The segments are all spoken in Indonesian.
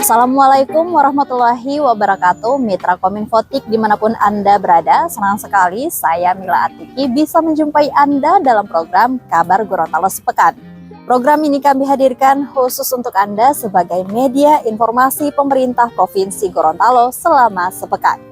Assalamualaikum warahmatullahi wabarakatuh, Mitra Kominfotik dimanapun Anda berada. Senang sekali saya Mila Atiki bisa menjumpai Anda dalam program Kabar Gorontalo Sepekan. Program ini kami hadirkan khusus untuk Anda sebagai media informasi pemerintah Provinsi Gorontalo selama sepekan.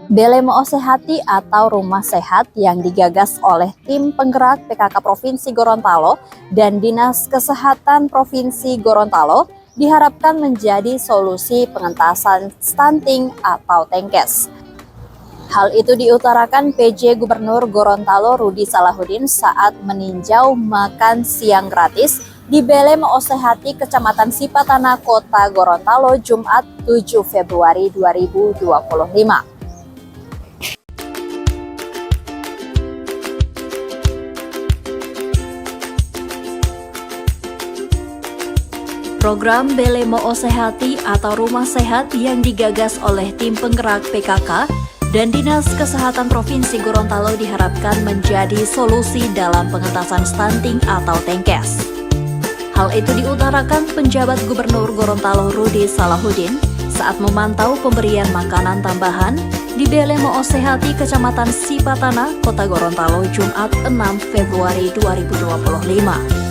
Belemo Sehati atau Rumah Sehat yang digagas oleh tim penggerak PKK Provinsi Gorontalo dan Dinas Kesehatan Provinsi Gorontalo diharapkan menjadi solusi pengentasan stunting atau tengkes. Hal itu diutarakan PJ Gubernur Gorontalo Rudi Salahuddin saat meninjau makan siang gratis di Belemo Sehati Kecamatan Sipatana, Kota Gorontalo, Jumat 7 Februari 2025. Program Belemo Sehati atau Rumah Sehat yang digagas oleh tim penggerak PKK dan Dinas Kesehatan Provinsi Gorontalo diharapkan menjadi solusi dalam pengentasan stunting atau tengkes. Hal itu diutarakan penjabat Gubernur Gorontalo Rudi Salahuddin saat memantau pemberian makanan tambahan di Belemo Sehati Kecamatan Sipatana, Kota Gorontalo, Jumat 6 Februari 2025.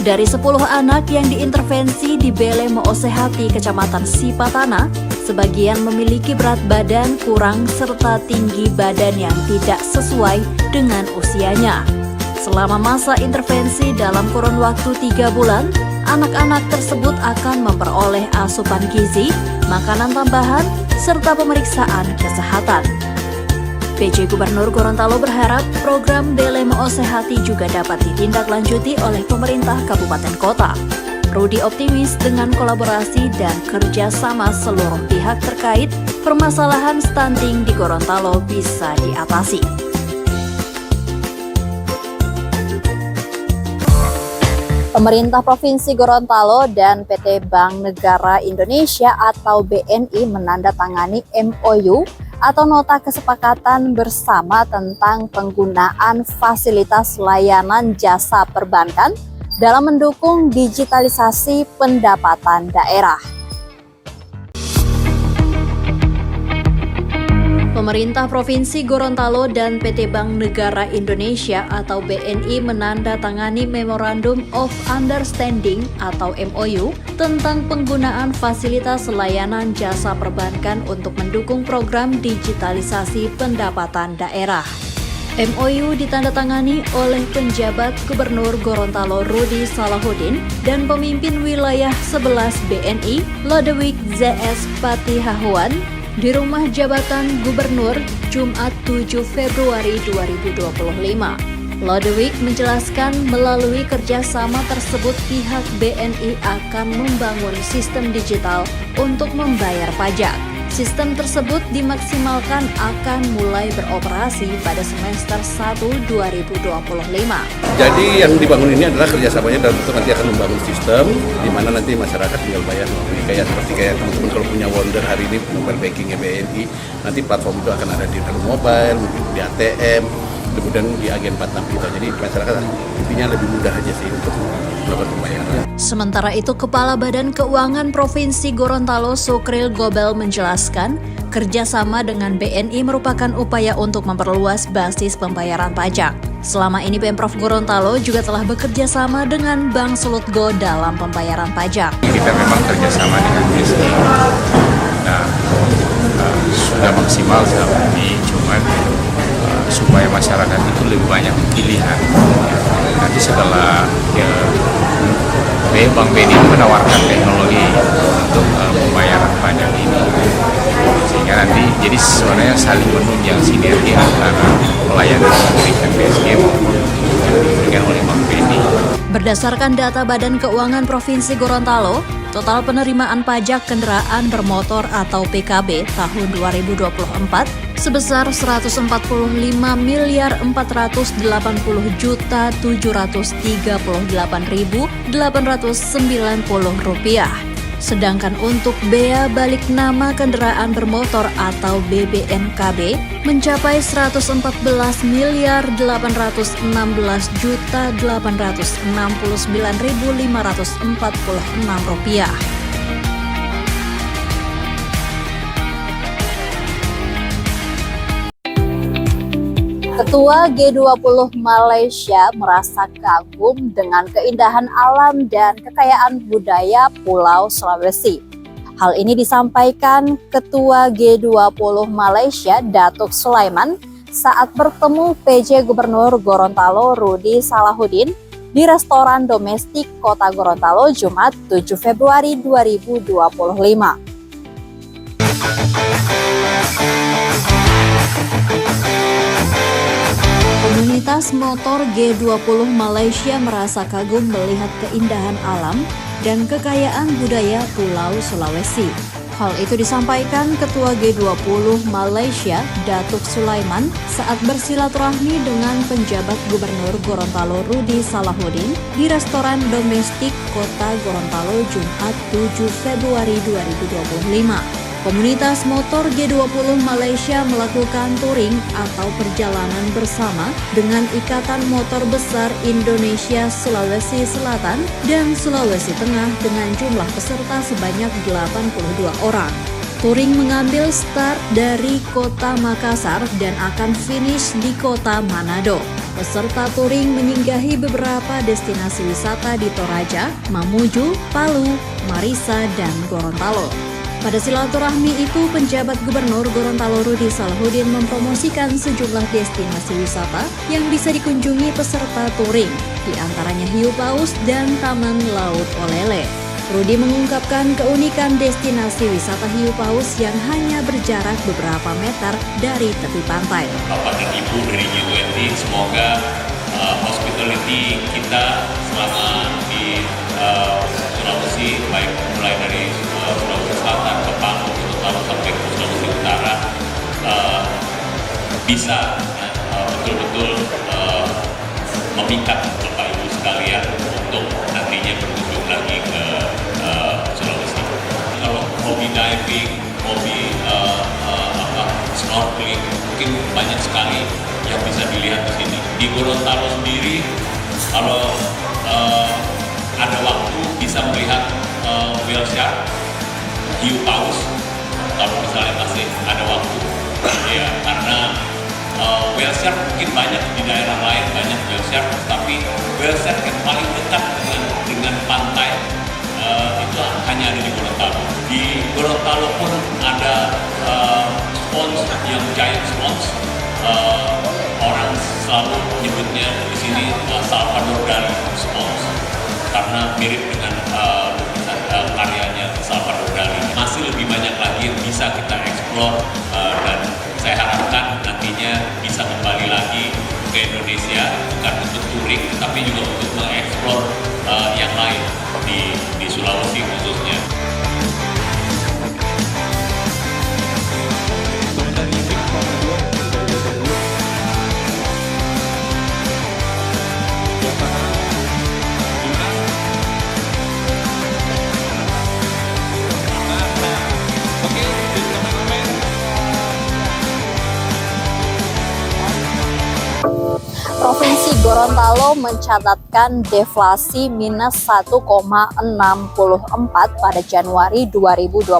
Dari 10 anak yang diintervensi di Belemo Sehati Kecamatan Sipatana, sebagian memiliki berat badan kurang serta tinggi badan yang tidak sesuai dengan usianya. Selama masa intervensi dalam kurun waktu 3 bulan, anak-anak tersebut akan memperoleh asupan gizi, makanan tambahan, serta pemeriksaan kesehatan. PJ Gubernur Gorontalo berharap program Belemo Sehati juga dapat ditindaklanjuti oleh pemerintah kabupaten kota. Rudi optimis dengan kolaborasi dan kerjasama seluruh pihak terkait, permasalahan stunting di Gorontalo bisa diatasi. Pemerintah Provinsi Gorontalo dan PT Bank Negara Indonesia atau BNI menandatangani MOU atau Nota Kesepakatan Bersama tentang penggunaan fasilitas layanan jasa perbankan dalam mendukung digitalisasi pendapatan daerah. Pemerintah Provinsi Gorontalo dan PT Bank Negara Indonesia atau BNI menandatangani Memorandum of Understanding atau MOU tentang penggunaan fasilitas layanan jasa perbankan untuk mendukung program digitalisasi pendapatan daerah. MOU ditandatangani oleh penjabat Gubernur Gorontalo Rudi Salahuddin dan pemimpin wilayah 11 BNI Lodewijk ZS Patihahuan di Rumah Jabatan Gubernur Jumat 7 Februari 2025. Lodewijk menjelaskan melalui kerjasama tersebut pihak BNI akan membangun sistem digital untuk membayar pajak. Sistem tersebut dimaksimalkan akan mulai beroperasi pada semester 1 2025. Jadi yang dibangun ini adalah kerjasamanya dalam bentuk nanti akan membangun sistem di mana nanti masyarakat tinggal bayar seperti teman-teman kalau punya Wonder hari ini mobile bankingnya BNI, nanti platform itu akan ada di dalam mobile, mungkin di ATM, kemudian di agen 46 kita. Jadi masyarakat intinya lebih mudah aja sih untuk melakukan pembayaran. Sementara itu, Kepala Badan Keuangan Provinsi Gorontalo Sukril Gobel menjelaskan, kerjasama dengan BNI merupakan upaya untuk memperluas basis pembayaran pajak. Selama ini Pemprov Gorontalo juga telah bekerja sama dengan Bank Sulutgo dalam pembayaran pajak. Kita memang kerjasama dengan BNI. Nah, sudah maksimal selama ini, cuman supaya masyarakat itu lebih banyak pilihan. Nanti setelah Bank BNI menawarkan teknologi untuk pembayaran pajak ini, sehingga nanti jadi sebenarnya saling menunjang sinergi antara pelayanan yang diberikan BSG maupun yang diberikan oleh Bank BNI. Berdasarkan data Badan Keuangan Provinsi Gorontalo, total penerimaan pajak kendaraan bermotor atau PKB tahun 2024 sebesar Rp145.480.738.890. Sedangkan untuk bea balik nama kendaraan bermotor atau BBNKB mencapai 114.869.546 rupiah. Ketua G20 Malaysia merasa kagum dengan keindahan alam dan kekayaan budaya Pulau Sulawesi. Hal ini disampaikan Ketua G20 Malaysia Datuk Sulaiman saat bertemu PJ Gubernur Gorontalo Rudi Salahuddin di restoran domestik Kota Gorontalo Jumat 7 Februari 2025. Komunitas motor G20 Malaysia merasa kagum melihat keindahan alam dan kekayaan budaya Pulau Sulawesi. Hal itu disampaikan Ketua G20 Malaysia Datuk Sulaiman saat bersilaturahmi dengan penjabat Gubernur Gorontalo Rudi Salahuddin di restoran domestik Kota Gorontalo Jumat 7 Februari 2025. Komunitas motor G20 Malaysia melakukan touring atau perjalanan bersama dengan Ikatan Motor Besar Indonesia Sulawesi Selatan dan Sulawesi Tengah dengan jumlah peserta sebanyak 82 orang. Touring mengambil start dari kota Makassar dan akan finish di kota Manado. Peserta touring menyinggahi beberapa destinasi wisata di Toraja, Mamuju, Palu, Marisa, dan Gorontalo. Pada silaturahmi itu, penjabat Gubernur Gorontalo Rudi Salahuddin mempromosikan sejumlah destinasi wisata yang bisa dikunjungi peserta touring, di antaranya Hiu Paus dan Taman Laut Olele. Rudi mengungkapkan keunikan destinasi wisata Hiu Paus yang hanya berjarak beberapa meter dari tepi pantai. Bapak dan Ibu dari G20, semoga hospitality kita selama di Sulawesi, baik mulai dari Sulawesi Selatan ke Palu, Gorontalo sampai ke Sulawesi Utara, bisa betul-betul memikat Bapak Ibu sekalian untuk nantinya berkunjung lagi ke Sulawesi. Kalau hobi diving, hobi snorkeling, mungkin banyak sekali yang bisa dilihat di sini. Di Gorontalo sendiri, kalau ada waktu bisa melihat whale shark, hiu paus, kalau misalnya masih ada waktu, ya, karena whale shark mungkin banyak di daerah lain, banyak whale shark, tapi whale shark yang paling dekat dengan pantai itu hanya ada di Gorontalo. Di Gorontalo pun ada spons yang giant spons, orang selalu menyebutnya di sini Salvador Dali spons, karena mirip dengan lukisan karyanya Salvador Dali. Masih lebih banyak lagi yang bisa kita eksplor, dan saya harapkan nantinya bisa kembali lagi ke Indonesia, bukan untuk touring tapi juga untuk mengeksplor yang lain di Sulawesi khususnya. Provinsi Gorontalo mencatatkan deflasi minus 1,64 pada Januari 2025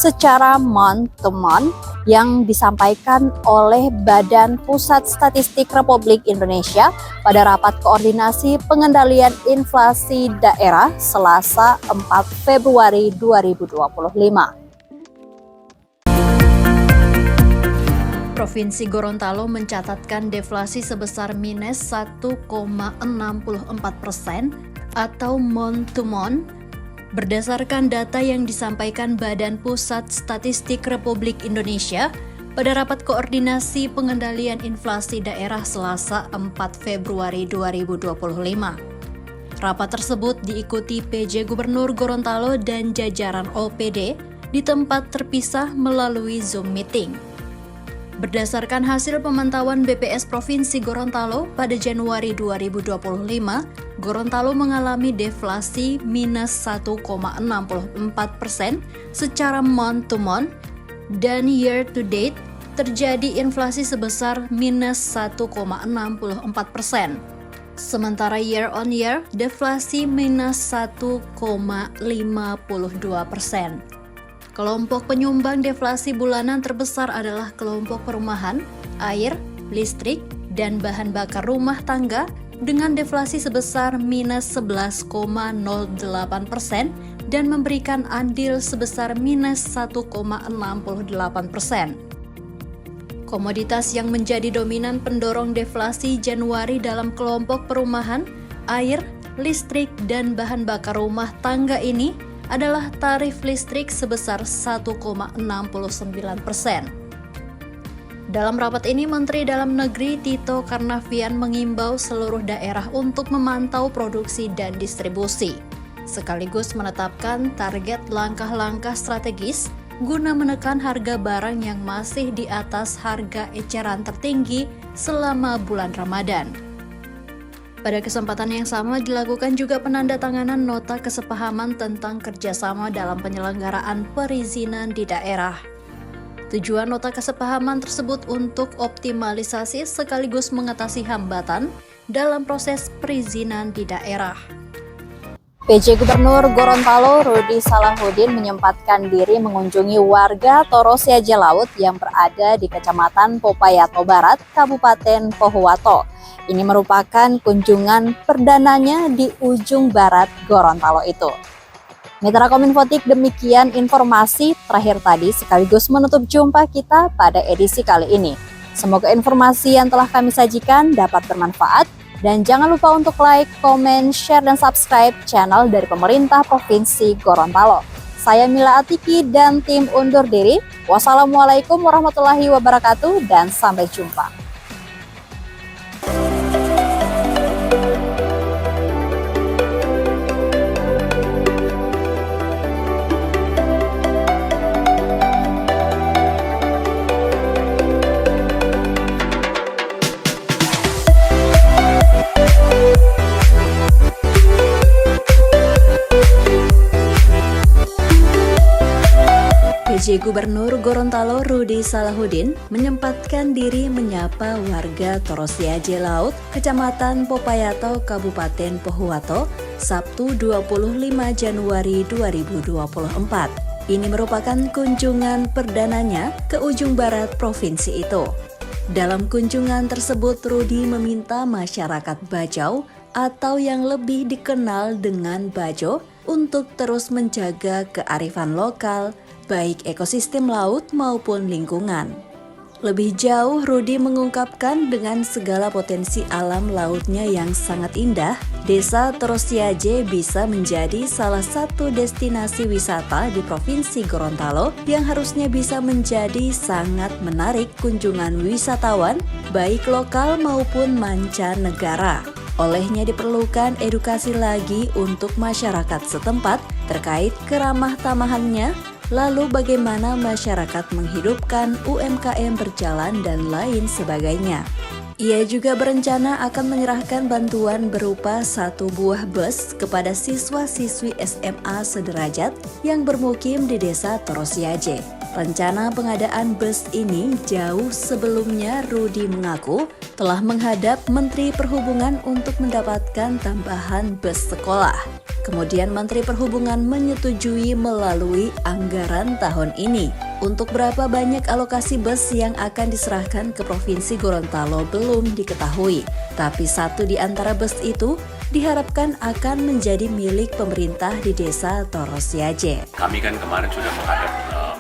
secara month to month yang disampaikan oleh Badan Pusat Statistik Republik Indonesia pada rapat koordinasi pengendalian inflasi daerah Selasa 4 Februari 2025. Provinsi Gorontalo mencatatkan deflasi sebesar minus 1,64% atau month to month berdasarkan data yang disampaikan Badan Pusat Statistik Republik Indonesia pada rapat koordinasi pengendalian inflasi daerah Selasa 4 Februari 2025. Rapat tersebut diikuti PJ Gubernur Gorontalo dan jajaran OPD di tempat terpisah melalui Zoom meeting. Berdasarkan hasil pemantauan BPS Provinsi Gorontalo pada Januari 2025, Gorontalo mengalami deflasi minus 1,64% secara month to month dan year to date terjadi inflasi sebesar minus 1,64%. Sementara year on year, deflasi minus 1,52%. Kelompok penyumbang deflasi bulanan terbesar adalah kelompok perumahan, air, listrik, dan bahan bakar rumah tangga dengan deflasi sebesar minus 11,08% dan memberikan andil sebesar minus 1,68%. Komoditas yang menjadi dominan pendorong deflasi Januari dalam kelompok perumahan, air, listrik, dan bahan bakar rumah tangga ini adalah tarif listrik sebesar 1,69%. Dalam rapat ini, Menteri Dalam Negeri Tito Karnavian mengimbau seluruh daerah untuk memantau produksi dan distribusi, sekaligus menetapkan target langkah-langkah strategis guna menekan harga barang yang masih di atas harga eceran tertinggi selama bulan Ramadan. Pada kesempatan yang sama dilakukan juga penandatanganan nota kesepahaman tentang kerjasama dalam penyelenggaraan perizinan di daerah. Tujuan nota kesepahaman tersebut untuk optimalisasi sekaligus mengatasi hambatan dalam proses perizinan di daerah. PJ Gubernur Gorontalo Rudi Salahuddin menyempatkan diri mengunjungi warga Torosiaje Laut yang berada di Kecamatan Popayato Barat, Kabupaten Pohuwato. Ini merupakan kunjungan perdananya di ujung barat Gorontalo itu. Mitra Kominfotik, demikian informasi terakhir tadi sekaligus menutup jumpa kita pada edisi kali ini. Semoga informasi yang telah kami sajikan dapat bermanfaat dan jangan lupa untuk like, komen, share, dan subscribe channel dari pemerintah Provinsi Gorontalo. Saya Mila Atiki dan tim undur diri. Wassalamualaikum warahmatullahi wabarakatuh dan sampai jumpa. PJ Gubernur Gorontalo Rudi Salahuddin menyempatkan diri menyapa warga Torosiaje Laut, Kecamatan Popayato, Kabupaten Pohuwato, Sabtu 25 Januari 2024. Ini merupakan kunjungan perdananya ke ujung barat provinsi itu. Dalam kunjungan tersebut, Rudi meminta masyarakat Bajau atau yang lebih dikenal dengan Bajo untuk terus menjaga kearifan lokal, baik ekosistem laut maupun lingkungan. Lebih jauh, Rudi mengungkapkan dengan segala potensi alam lautnya yang sangat indah, Desa Torosiaje bisa menjadi salah satu destinasi wisata di Provinsi Gorontalo yang harusnya bisa menjadi sangat menarik kunjungan wisatawan, baik lokal maupun mancanegara. Olehnya diperlukan edukasi lagi untuk masyarakat setempat terkait keramah tamahannya, lalu bagaimana masyarakat menghidupkan UMKM berjalan dan lain sebagainya. Ia juga berencana akan menyerahkan bantuan berupa 1 buah bus kepada siswa-siswi SMA sederajat yang bermukim di Desa Torosiaje. Rencana pengadaan bus ini jauh sebelumnya Rudi mengaku telah menghadap Menteri Perhubungan untuk mendapatkan tambahan bus sekolah. Kemudian Menteri Perhubungan menyetujui melalui anggaran tahun ini. Untuk berapa banyak alokasi bus yang akan diserahkan ke Provinsi Gorontalo belum diketahui. Tapi satu di antara bus itu diharapkan akan menjadi milik pemerintah di Desa Torosiaje. Kami kan kemarin sudah menghadap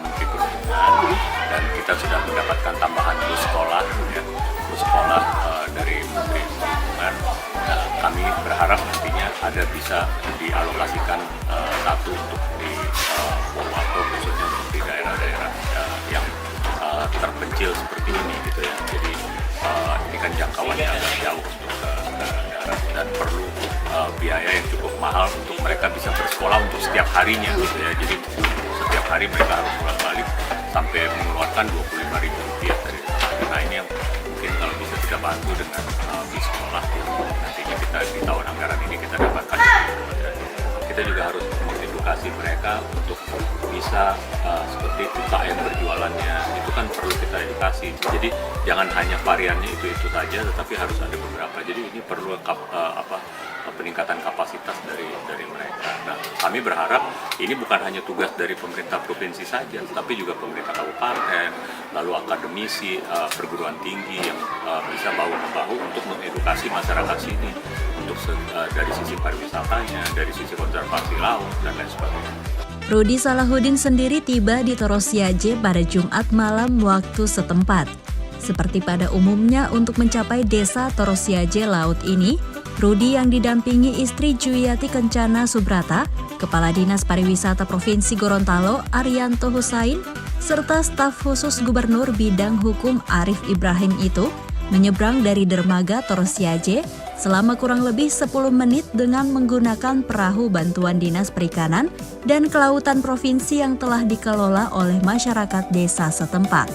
Menteri Perhubungan dan kita sudah mendapatkan tambahan bus sekolah, ya, bus sekolah dari Menteri Perhubungan. Kami berharap nantinya ada bisa dialokasikan satu untuk di Pohuwato, khususnya untuk di daerah-daerah yang terpencil seperti ini gitu ya. Jadi ini kan jangkauannya agak jauh untuk ke daerah dan perlu biaya yang cukup mahal untuk mereka bisa bersekolah untuk setiap harinya gitu ya. Jadi setiap hari mereka harus bolak-balik sampai mengeluarkan Rp25.000 dari Nah ini yang mungkin kalau bisa kita bantu dengan di sekolah yang nantinya kita di tahun anggaran ini kita dapatkan. Kita juga harus mengedukasi mereka untuk bisa seperti UKM berjualannya, itu kan perlu kita edukasi. Jadi jangan hanya variannya itu saja, tetapi harus ada beberapa. Jadi ini perlu peningkatan kapasitas dari mereka. Nah, kami berharap ini bukan hanya tugas dari pemerintah provinsi saja, tapi juga pemerintah kabupaten, lalu akademisi, perguruan tinggi yang bisa bahu-membahu untuk mengedukasi masyarakat sini untuk dari sisi pariwisatanya, dari sisi konservasi laut dan lain sebagainya. Rudi Salahuddin sendiri tiba di Toro Siaje pada Jumat malam waktu setempat. Seperti pada umumnya untuk mencapai desa Toro Siaje Laut ini, Rudi yang didampingi istri Juyati Kencana Subrata, Kepala Dinas Pariwisata Provinsi Gorontalo Arianto Husain, serta staf khusus Gubernur Bidang Hukum Arif Ibrahim itu menyeberang dari dermaga Toro Siaje selama kurang lebih 10 menit dengan menggunakan perahu bantuan Dinas Perikanan dan Kelautan Provinsi yang telah dikelola oleh masyarakat desa setempat.